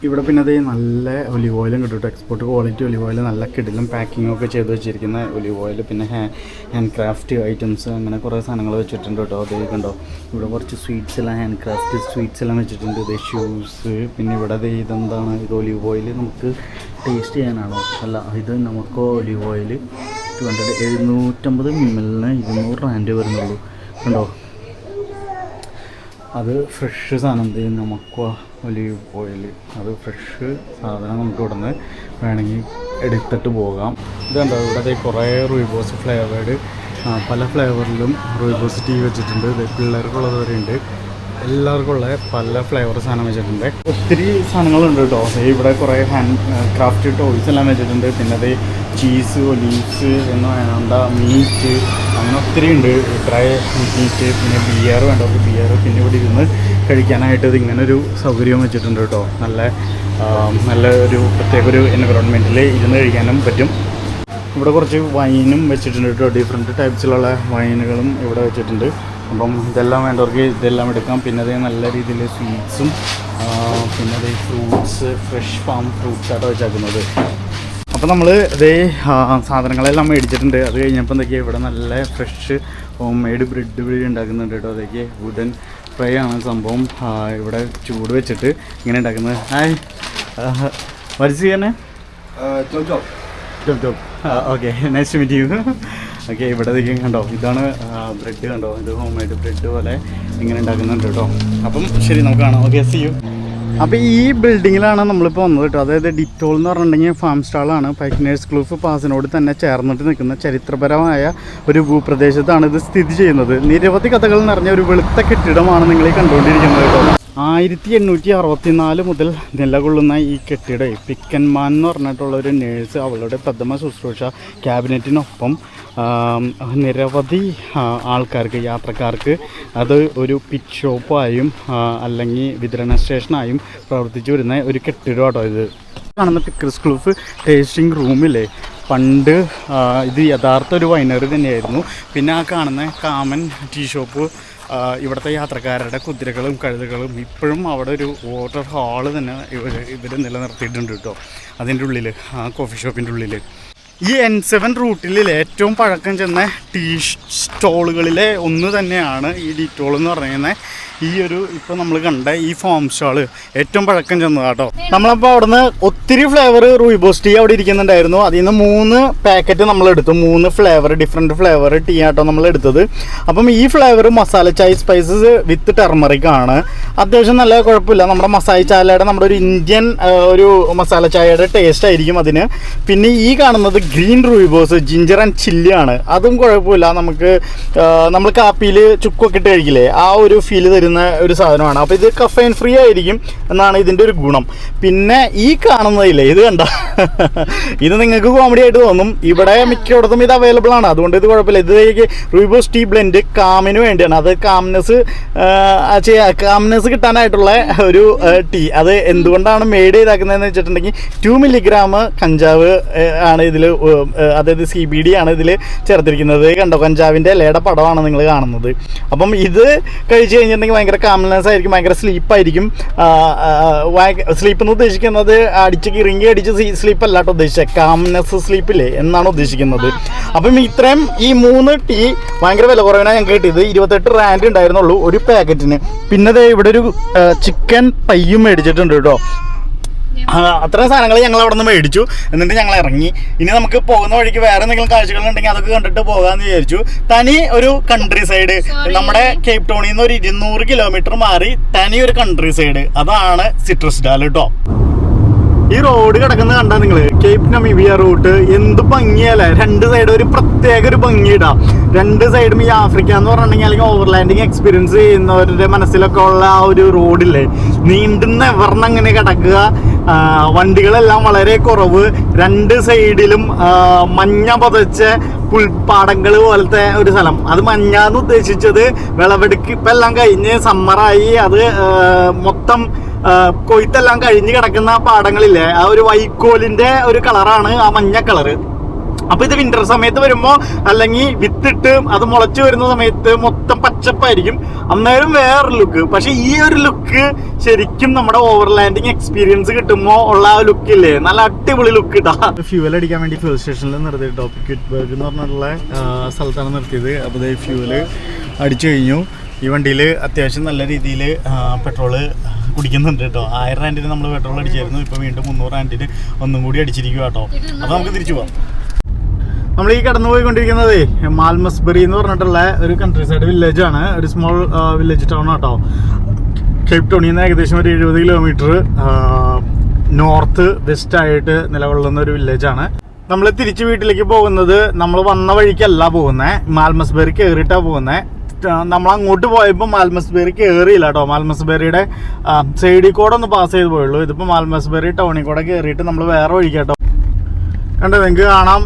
ഇവിടെ പിന്നെ അത് നല്ല ഒലിവ് ഓയിലും കിട്ടും. എക്സ്പോർട്ട് ക്വാളിറ്റി ഒലിവ് ഓയിൽ, നല്ല കിടിലും പാക്കിങ്ങും ഒക്കെ ചെയ്ത് വെച്ചിരിക്കുന്ന ഒലിവ് ഓയിൽ. പിന്നെ ഹാൻഡ് ക്രാഫ്റ്റ് ഐറ്റംസ്, അങ്ങനെ കുറേ സാധനങ്ങൾ വെച്ചിട്ടുണ്ട് കേട്ടോ. അത് കണ്ടോ, ഇവിടെ കുറച്ച് സ്വീറ്റ്സ് എല്ലാം, ഹാൻഡ് ക്രാഫ്റ്റ് സ്വീറ്റ്സ് എല്ലാം വെച്ചിട്ടുണ്ട്. ഇത് ഷൂസ്. പിന്നെ ഇവിടെ ഇതെന്താണ്, ഇത് ഒലിവ് ഓയിൽ നമുക്ക് ടേസ്റ്റ് ചെയ്യാനാണോ? അല്ല, ഇത് നമുക്ക് ഒലിവ് ഓയിൽ 750 ml 200 rand വരുന്നുള്ളൂ. കണ്ടോ, അത് ഫ്രഷ് സാധനം. നമുക്ക് ഒലിവ് ഓയിൽ, അത് ഫ്രഷ് സാധനം നമുക്ക് ഇവിടെ നിന്ന് വേണമെങ്കിൽ എടുത്തിട്ട് പോകാം. ഇതുണ്ടോ, ഇവിടെ കുറേ റൂയിബോസ് ഫ്ലേവേർഡ്, പല ഫ്ലേവറിലും റൂയിബോസ് ടീ വെച്ചിട്ടുണ്ട്. ഇത് പിള്ളേർക്കുള്ളത് വരെ ഉണ്ട്, എല്ലാവർക്കും ഉള്ള പല ഫ്ലേവർ സാധനം വെച്ചിട്ടുണ്ട്. ഒത്തിരി സാധനങ്ങളുണ്ട് കേട്ടോ. ഇവിടെ കുറേ ഹാൻഡ് ക്രാഫ്റ്റ് ടോയ്സ് എല്ലാം വെച്ചിട്ടുണ്ട്. പിന്നെ അത് ചീസ്, ഒലീവ്സ് എന്ന് വേണ്ട, മീറ്റ്, അങ്ങനെ ഒത്തിരി ഉണ്ട്. ഡ്രൈ മീറ്റ്, പിന്നെ ബിയർ വേണ്ടവർക്ക് ബിയർ. പിന്നെ ഇവിടെ ഇരുന്ന് കഴിക്കാനായിട്ട് ഇത് ഇങ്ങനൊരു സൗകര്യവും വെച്ചിട്ടുണ്ട് കേട്ടോ. നല്ല ഒരു പ്രത്യേക ഒരു എൻവറോൺമെൻറ്റിൽ ഇരുന്ന് കഴിക്കാനും പറ്റും. ഇവിടെ കുറച്ച് വൈനും വെച്ചിട്ടുണ്ട് കേട്ടോ. ഡിഫറെൻറ്റ് ടൈപ്സിലുള്ള വൈനുകളും ഇവിടെ വെച്ചിട്ടുണ്ട്. അപ്പം ഇതെല്ലാം വേണ്ടവർക്ക് ഇതെല്ലാം എടുക്കാം. പിന്നെ അത് നല്ല രീതിയിൽ സ്വീറ്റ്സും, പിന്നെ അത് ഫ്രൂട്ട്സ്, ഫ്രഷ് ഫാം ഫ്രൂട്ട്സായിട്ട് വെച്ചേക്കുന്നത്. അപ്പോൾ നമ്മൾ ഇതേ സാധനങ്ങളെല്ലാം മേടിച്ചിട്ടുണ്ട്. അത് കഴിഞ്ഞപ്പോൾ എന്തൊക്കെയാണ്, ഇവിടെ നല്ല ഫ്രഷ് ഹോം മെയ്ഡ് ബ്രെഡ് വഴി ഉണ്ടാക്കുന്നുണ്ട് കേട്ടോ. അതൊക്കെ വുഡൻ ഫ്രൈ ആണ് സംഭവം. ഇവിടെ ചൂട് വെച്ചിട്ട് ഇങ്ങനെ ഉണ്ടാക്കുന്നത്. ഹായ്, വരച്ചിങ്ങനെ job. Okay, nice to meet you. Okay, ഇവിടെ കണ്ടോ, ഇതാണ് ബ്രെഡ്. കണ്ടോ, ഇത് ഹോം മെയ്ഡ് ബ്രെഡ് പോലെ ഇങ്ങനെ ഉണ്ടാക്കുന്നുണ്ട് കേട്ടോ. അപ്പം ശരി, നമുക്ക് കാണാം. Okay, see you. അപ്പോൾ ഈ ബിൽഡിങ്ങിലാണ് നമ്മളിപ്പോൾ വന്നത് കേട്ടോ. അതായത് ഡിറ്റോൾ എന്ന് പറഞ്ഞിട്ടുണ്ടെങ്കിൽ ഫാം സ്റ്റാളാണ്. പൈക്കനേഴ്സ് ക്ലൂഫ് പാസിനോട് തന്നെ ചേർന്നിട്ട് നിൽക്കുന്ന ചരിത്രപരമായ ഒരു ഭൂപ്രദേശത്താണ് ഇത് സ്ഥിതി ചെയ്യുന്നത്. നിരവധി കഥകൾ നിറഞ്ഞ ഒരു വെളുത്ത കെട്ടിടമാണ് നിങ്ങൾ ഈ കണ്ടുകൊണ്ടിരിക്കുന്നത് കേട്ടോ. 1864 മുതൽ നിലകൊള്ളുന്ന ഈ കെട്ടിടം പിക്കൻമാൻ എന്ന് പറഞ്ഞിട്ടുള്ള ഒരു നേഴ്സ് അവളുടെ പ്രഥമ ശുശ്രൂഷ ക്യാബിനറ്റിനൊപ്പം നിരവധി ആൾക്കാർക്ക്, യാത്രക്കാർക്ക് അത് ഒരു പിറ്റ് ഷോപ്പായും അല്ലെങ്കിൽ വിതരണ സ്റ്റേഷനായും പ്രവർത്തിച്ചു വരുന്ന ഒരു കെട്ടിടം കേട്ടോ. ഇത് കാണുന്ന പിക്കേഴ്സ് ക്ലൂഫ് ടേസ്റ്റിംഗ് റൂമില്ലേ, പണ്ട് ഇത് യഥാർത്ഥ ഒരു വൈനറി തന്നെയായിരുന്നു. പിന്നെ ആ കാണുന്ന കാമൻ ടീ ഷോപ്പ് ഇവിടുത്തെ യാത്രക്കാരുടെ കുതിരകളും കഴുതകളും ഇപ്പോഴും അവിടെ ഒരു വാട്ടർ ഹാള് തന്നെ ഇവർ നിലനിർത്തിയിട്ടുണ്ട് കേട്ടോ. അതിൻ്റെ ഉള്ളിൽ, ആ കോഫി ഷോപ്പിൻ്റെ ഉള്ളിൽ. ഈ N7 റൂട്ടിൽ ഏറ്റവും പഴക്കം ചെന്ന ടീ സ്റ്റോളുകളിലെ ഒന്ന് തന്നെയാണ് ഈ ഡിറ്റോൾ എന്ന് പറയുന്നത്. ഈ ഒരു ഇപ്പോൾ നമ്മൾ കണ്ട ഈ ഫാം സ്റ്റാള് ഏറ്റവും പഴക്കം ചെന്നത് കേട്ടോ. നമ്മളപ്പോൾ അവിടുന്ന് ഒത്തിരി ഫ്ലേവർ റൂയിബോസ് ടീ അവിടെ ഇരിക്കുന്നുണ്ടായിരുന്നു. അതിൽ നിന്ന് 3 പാക്കറ്റ് നമ്മളെടുത്തു. 3 ഫ്ലേവർ, ഡിഫറെൻറ്റ് ഫ്ലേവർ ടീ ആട്ടോ നമ്മൾ എടുത്തത്. അപ്പം ഈ flavour masala chai spices with turmeric ആണ്. അത്യാവശ്യം നല്ല കുഴപ്പമില്ല. നമ്മുടെ മസാല ചായയുടെ, നമ്മുടെ ഒരു ഇന്ത്യൻ ഒരു മസാല ചായയുടെ ടേസ്റ്റ് ആയിരിക്കും അതിന്. പിന്നെ ഈ കാണുന്നത് green rooibos ginger and chilli ആണ്. അതും കുഴപ്പമില്ല. നമ്മൾ കാപ്പിയിൽ ചുക്കൊക്കെ ഇട്ട് കഴിക്കില്ലേ, ആ ഒരു ഫീല് തരുന്ന ഒരു സാധനമാണ്. അപ്പോൾ ഇത് കഫൈൻ ഫ്രീ ആയിരിക്കും എന്നാണ് ഇതിൻ്റെ ഒരു ഗുണം. പിന്നെ ഈ കാണുന്നതില്ലേ, ഇത് കണ്ട, ഇത് നിങ്ങൾക്ക് കോമഡി ആയിട്ട് തോന്നും. ഇവിടെ മിക്കയിടത്തും ഇത് അവൈലബിൾ ആണ്, അതുകൊണ്ട് ഇത് കുഴപ്പമില്ല. ഇത് റൂയിബോസ് ടീ ബ്ലെൻഡ് കാമിന് വേണ്ടിയാണ്. അത് കാംനെസ് കിട്ടാനായിട്ടുള്ള ഒരു ടീ. അത് എന്തുകൊണ്ടാണ് മെയ്ഡ് ചെയ്താക്കുന്നതെന്ന് വെച്ചിട്ടുണ്ടെങ്കിൽ 2 milligram കഞ്ചാവ് ആണ് ഇതിൽ, അതായത് CBD ആണ് ഇതിൽ ചേർത്തിരിക്കുന്നത്. കണ്ടോ, കഞ്ചാവിൻ്റെ ഇലയുടെ പടമാണ് നിങ്ങൾ കാണുന്നത്. അപ്പം ഇത് കഴിച്ച് കഴിഞ്ഞിട്ടുണ്ടെങ്കിൽ ഭയങ്കര കാംനെസ് ആയിരിക്കും, ഭയങ്കര സ്ലീപ്പായിരിക്കും. സ്ലീപ്പ് എന്ന് ഉദ്ദേശിക്കുന്നത് അടിച്ച് കിറങ്ങി അടിച്ച് സ്ലീപ്പ് അല്ലാട്ടോ ഉദ്ദേശിച്ചത്, കാംനെസ് സ്ലീപ്പില്ലേ എന്നാണ് ഉദ്ദേശിക്കുന്നത്. അപ്പം ഇത്രയും ഈ 3 ടീ ഭയങ്കര വില കുറവിനാണ് ഞങ്ങൾക്ക് കിട്ടിയത്. 28 rand ഉണ്ടായിരുന്നുള്ളൂ ഒരു പാക്കറ്റിന്. പിന്നെ ഇവിടെ ഒരു ചിക്കൻ പയ്യും മേടിച്ചിട്ടുണ്ട് കേട്ടോ. അത്രയും സാധനങ്ങൾ ഞങ്ങൾ അവിടെ നിന്ന് മേടിച്ചു. എന്നിട്ട് ഞങ്ങൾ ഇറങ്ങി. ഇനി നമുക്ക് പോകുന്ന വഴിക്ക് വേറെ എന്തെങ്കിലും കാഴ്ചകളുണ്ടെങ്കിൽ അതൊക്കെ കണ്ടിട്ട് പോകാമെന്ന് വിചാരിച്ചു. തനി ഒരു കൺട്രി സൈഡ്, നമ്മുടെ കേപ്പ് ടൗണിൽ നിന്ന് ഒരു 200 കിലോമീറ്റർ മാറി തനി ഒരു കൺട്രി സൈഡ്, അതാണ് സിട്രസ് ഡാൽ കേട്ടോ. ഈ റോഡ് കിടക്കുന്നത് കണ്ടാൽ നിങ്ങൾ, കേപ്പ് നമീബിയ റൂട്ട് എന്ത് ഭംഗിയല്ലേ. 2 സൈഡ് ഒരു പ്രത്യേക ഒരു ഭംഗിയിടാം. 2 സൈഡും ഈ ആഫ്രിക്ക എന്ന് പറഞ്ഞിട്ടുണ്ടെങ്കിൽ അല്ലെങ്കിൽ ഓവർലാൻഡിങ് എക്സ്പീരിയൻസ് ചെയ്യുന്നവരുടെ മനസ്സിലൊക്കെ ഉള്ള ആ ഒരു റോഡില്ലേ, നീണ്ടുന്ന എവർന്നങ്ങനെ കിടക്കുക. വണ്ടികളെല്ലാം വളരെ കുറവ്. 2 സൈഡിലും മഞ്ഞ പതച്ച പുൽപ്പാടങ്ങൾ പോലത്തെ ഒരു സ്ഥലം. അത് മഞ്ഞാന്ന് ഉദ്ദേശിച്ചത് വിളവെടുക്ക് ഇപ്പം എല്ലാം കഴിഞ്ഞ് സമ്മറായി. അത് മൊത്തം കൊയ്ത്തെല്ലാം കഴിഞ്ഞ് കിടക്കുന്ന പാടങ്ങളില്ലേ, ആ ഒരു വൈക്കോലിൻ്റെ ഒരു കളറാണ് ആ മഞ്ഞ കളറ്. അപ്പോൾ ഇത് വിന്റർ സമയത്ത് വരുമ്പോൾ അല്ലെങ്കിൽ വിത്തിട്ട് അത് മുളച്ച് വരുന്ന സമയത്ത് മൊത്തം പച്ചപ്പായിരിക്കും, അന്നേരം വേറൊരു ലുക്ക്. പക്ഷെ ഈ ഒരു ലുക്ക് ശരിക്കും നമ്മുടെ ഓവർലാൻഡിങ് എക്സ്പീരിയൻസ് കിട്ടുമ്പോൾ ഉള്ള ആ ലുക്ക് ഇല്ലേ, നല്ല അടിപൊളി ലുക്ക് ഇട്ടാ. ഫ്യൂവൽ അടിക്കാൻ വേണ്ടി ഫ്യൂൽ സ്റ്റേഷനിൽ നിർത്തിയിട്ടോ, പിക്വിറ്റ്ബർഗ് എന്ന് പറഞ്ഞിട്ടുള്ള സ്ഥലത്താണ് നിർത്തിയത്. അപ്പോൾ ഈ ഫ്യൂവല് അടിച്ചു കഴിഞ്ഞു. ഈ വണ്ടിയിൽ അത്യാവശ്യം നല്ല രീതിയിൽ പെട്രോള് കുടിക്കുന്നുണ്ട് കേട്ടോ. 1000 രൂപ നമ്മൾ പെട്രോൾ അടിച്ചായിരുന്നു, ഇപ്പോൾ വീണ്ടും 300 രൂപ ഒന്നും കൂടി അടിച്ചിരിക്കുക കേട്ടോ. അപ്പോൾ നമുക്ക് തിരിച്ചു പോവാം. നമ്മൾ ഈ കടന്നു പോയിക്കൊണ്ടിരിക്കുന്നത് മാൽമസ്ബറി എന്ന് പറഞ്ഞിട്ടുള്ള ഒരു കൺട്രി സൈഡ് വില്ലേജ് ആണ്, ഒരു സ്മോൾ വില്ലേജ് ടൗൺ ആട്ടോ. കേപ്പ് ടൗണിൽ നിന്ന് ഏകദേശം ഒരു 70 കിലോമീറ്റർ നോർത്ത് വെസ്റ്റ് ആയിട്ട് നിലകൊള്ളുന്ന ഒരു വില്ലേജാണ്. നമ്മൾ തിരിച്ച് വീട്ടിലേക്ക് പോകുന്നത് നമ്മൾ വന്ന വഴിക്കല്ല പോകുന്നത്, മാൽമസ്ബറി കയറിയിട്ടാണ് പോകുന്നത്. നമ്മൾ അങ്ങോട്ട് പോയപ്പോൾ മാൽമസ്ബറി കയറിയില്ല കേട്ടോ. മാൽമസ്ബറിയുടെ സൈഡിൽ കൂടെ ഒന്ന് പാസ് ചെയ്ത് പോയുള്ളൂ. ഇതിപ്പോൾ മാൽമസ്ബറി ടൗണിൽ കൂടെ കയറിയിട്ട് നമ്മൾ വേറെ വഴിക്കാട്ടോ. കണ്ടോ, നിങ്ങൾക്ക് കാണാം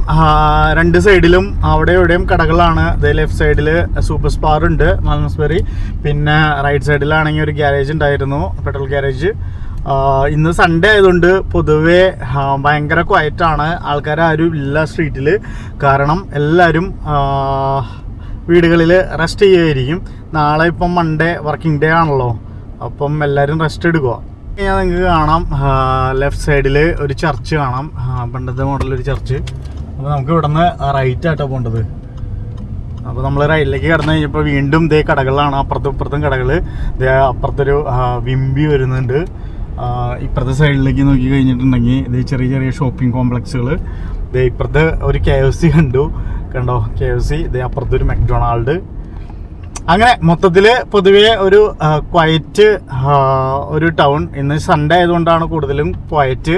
2 സൈഡിലും അവിടെ എവിടെയും കടകളാണ്. ലെഫ്റ്റ് സൈഡിൽ സൂപ്പർ സ്പാർ ഉണ്ട് മാൽമസ്ബറി, പിന്നെ റൈറ്റ് സൈഡിലാണെങ്കിൽ ഒരു ഗ്യാരേജ് ഉണ്ടായിരുന്നു, പെട്രോൾ ഗ്യാരേജ്. ഇന്ന് സൺഡേ ആയതുകൊണ്ട് പൊതുവേ ഭയങ്കര ക്വയറ്റാണ്, ആൾക്കാരും ഇല്ല സ്ട്രീറ്റിൽ. കാരണം എല്ലാവരും വീടുകളിൽ റെസ്റ്റ് ചെയ്യുമായിരിക്കും. നാളെ ഇപ്പം മൺഡേ വർക്കിംഗ് ഡേ ആണല്ലോ, അപ്പം എല്ലാവരും റെസ്റ്റ് എടുക്കുക. ഞാൻ നിങ്ങൾക്ക് കാണാം ലെഫ്റ്റ് സൈഡിൽ ഒരു ചർച്ച് കാണാം, പണ്ടത്തെ മോഡലൊരു ചർച്ച്. അപ്പോൾ നമുക്ക് ഇവിടെ നിന്ന് റൈറ്റ് ആയിട്ടാണ് പോകേണ്ടത്. അപ്പോൾ നമ്മൾ റൈറ്റിലേക്ക് കടന്നു കഴിഞ്ഞപ്പോൾ വീണ്ടും ഇതേ കടകളാണ്, അപ്പുറത്തും ഇപ്പുറത്തും കടകൾ. ഇതേ അപ്പുറത്തൊരു വിമ്പി വരുന്നുണ്ട്. ഇപ്പുറത്തെ സൈഡിലേക്ക് നോക്കി കഴിഞ്ഞിട്ടുണ്ടെങ്കിൽ ഇത് ചെറിയ ചെറിയ ഷോപ്പിംഗ് കോംപ്ലക്സുകൾ. ഇതേ ഇപ്പുറത്ത് ഒരു KFC കണ്ടോ, KFC. ഇതേ അപ്പുറത്തൊരു മെക്ഡൊണാൾഡ്. അങ്ങനെ മൊത്തത്തിൽ പൊതുവേ ഒരു ക്വയറ്റ് ഒരു ടൗൺ. ഇന്ന് സൺഡേ ആയതുകൊണ്ടാണ് കൂടുതലും ക്വയറ്റ്.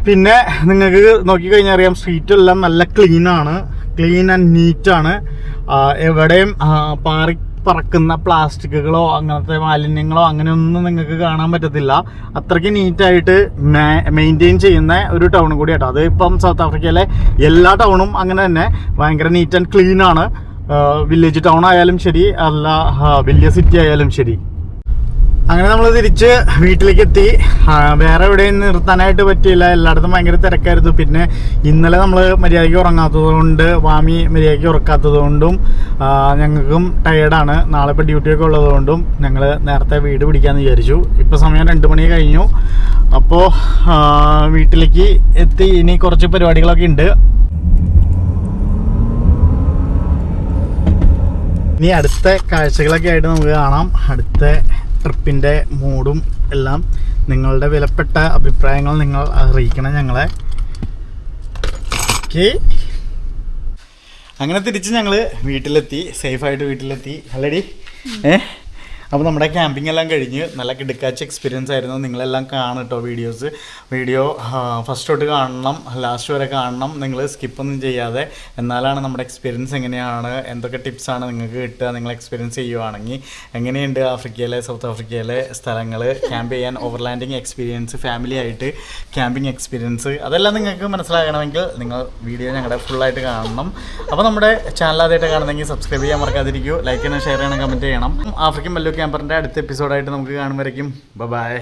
പിന്നെ നിങ്ങൾക്ക് നോക്കിക്കഴിഞ്ഞാൽ അറിയാം, സ്ട്രീറ്റെല്ലാം നല്ല ക്ലീൻ ആൻഡ് നീറ്റാണ്. എവിടെയും പറക്കുന്ന പ്ലാസ്റ്റിക്കുകളോ അങ്ങനത്തെ മാലിന്യങ്ങളോ അങ്ങനെയൊന്നും നിങ്ങൾക്ക് കാണാൻ പറ്റത്തില്ല. അത്രയ്ക്ക് നീറ്റായിട്ട് മെയിൻറ്റെയിൻ ചെയ്യുന്ന ഒരു ടൗൺ കൂടി കേട്ടോ. അത് ഇപ്പം സൗത്ത് ആഫ്രിക്കയിലെ എല്ലാ ടൗണും അങ്ങനെ തന്നെ ഭയങ്കര നീറ്റ് ആൻഡ് ക്ലീൻ ആണ്. വില്ലേജ് ടൗൺ ആയാലും ശരി, അല്ല വലിയ സിറ്റി ആയാലും ശരി. അങ്ങനെ നമ്മൾ തിരിച്ച് വീട്ടിലേക്ക് എത്തി. വേറെ എവിടെയും നിർത്താനായിട്ട് പറ്റിയില്ല, എല്ലായിടത്തും ഭയങ്കര തിരക്കായിരുന്നു. പിന്നെ ഇന്നലെ നമ്മൾ മര്യാദയ്ക്ക് ഉറങ്ങാത്തത് കൊണ്ട്, വാമി മര്യാദയ്ക്ക് ഉറക്കാത്തത് കൊണ്ടും ഞങ്ങൾക്കും ടയേർഡാണ്. നാളെ ഇപ്പോൾ ഡ്യൂട്ടിയൊക്കെ ഉള്ളത് കൊണ്ടും ഞങ്ങൾ നേരത്തെ വീട് പിടിക്കാമെന്ന് വിചാരിച്ചു. ഇപ്പോൾ സമയം 2 മണി കഴിഞ്ഞു. അപ്പോൾ വീട്ടിലേക്ക് എത്തി. ഇനി കുറച്ച് പരിപാടികളൊക്കെ ഉണ്ട്. ഇനി അടുത്ത കാഴ്ചകളൊക്കെ ആയിട്ട് നമുക്ക് കാണാം. അടുത്ത ട്രിപ്പിൻ്റെ മൂഡും എല്ലാം നിങ്ങളുടെ വിലപ്പെട്ട അഭിപ്രായങ്ങൾ നിങ്ങൾ അറിയിക്കണം ഞങ്ങളെ. ഓക്കെ, അങ്ങനെ തിരിച്ച് ഞങ്ങൾ വീട്ടിലെത്തി, സേഫായിട്ട് വീട്ടിലെത്തി. അല്ലടി അപ്പോൾ നമ്മുടെ ക്യാമ്പിംഗ് എല്ലാം കഴിഞ്ഞ് നല്ല കിടുക്കാച്ച എക്സ്പീരിയൻസ് ആയിരുന്നു. നിങ്ങളെല്ലാം കാണും കേട്ടോ വീഡിയോ ഫസ്റ്റ് തൊട്ട് കാണണം, ലാസ്റ്റ് വരെ കാണണം. നിങ്ങൾ സ്കിപ്പൊന്നും ചെയ്യാതെ. എന്നാലാണ് നമ്മുടെ എക്സ്പീരിയൻസ് എങ്ങനെയാണ്, എന്തൊക്കെ ടിപ്സാണ് നിങ്ങൾക്ക് കിട്ടുക, നിങ്ങൾ എക്സ്പീരിയൻസ് ചെയ്യുവാണെങ്കിൽ. എങ്ങനെയുണ്ട് ആഫ്രിക്കയിലെ, സൗത്ത് ആഫ്രിക്കയിലെ സ്ഥലങ്ങൾ, ക്യാമ്പ് ചെയ്യാൻ, ഓവർലാൻഡിങ് എക്സ്പീരിയൻസ്, ഫാമിലി ആയിട്ട് ക്യാമ്പിംഗ് എക്സ്പീരിയൻസ്, അതെല്ലാം നിങ്ങൾക്ക് മനസ്സിലാകണമെങ്കിൽ നിങ്ങൾ വീഡിയോ ഞങ്ങളുടെ ഫുള്ളായിട്ട് കാണണം. അപ്പോൾ നമ്മുടെ ചാനൽ ആദ്യമായിട്ട് കാണുന്നെങ്കിൽ സബ്സ്ക്രൈബ് ചെയ്യാൻ മറക്കാതിരിക്കൂ. ലൈക്ക് ചെയ്യണം, ഷെയർ ചെയ്യണം, കമൻറ്റ് ചെയ്യണം. ആഫ്രിക്കൻ മല്ലു ക്യാമ്പറിൻ്റെ അടുത്ത എപ്പിസോഡായിട്ട് നമുക്ക് കാണുമ്പോഴേക്കും ബൈ.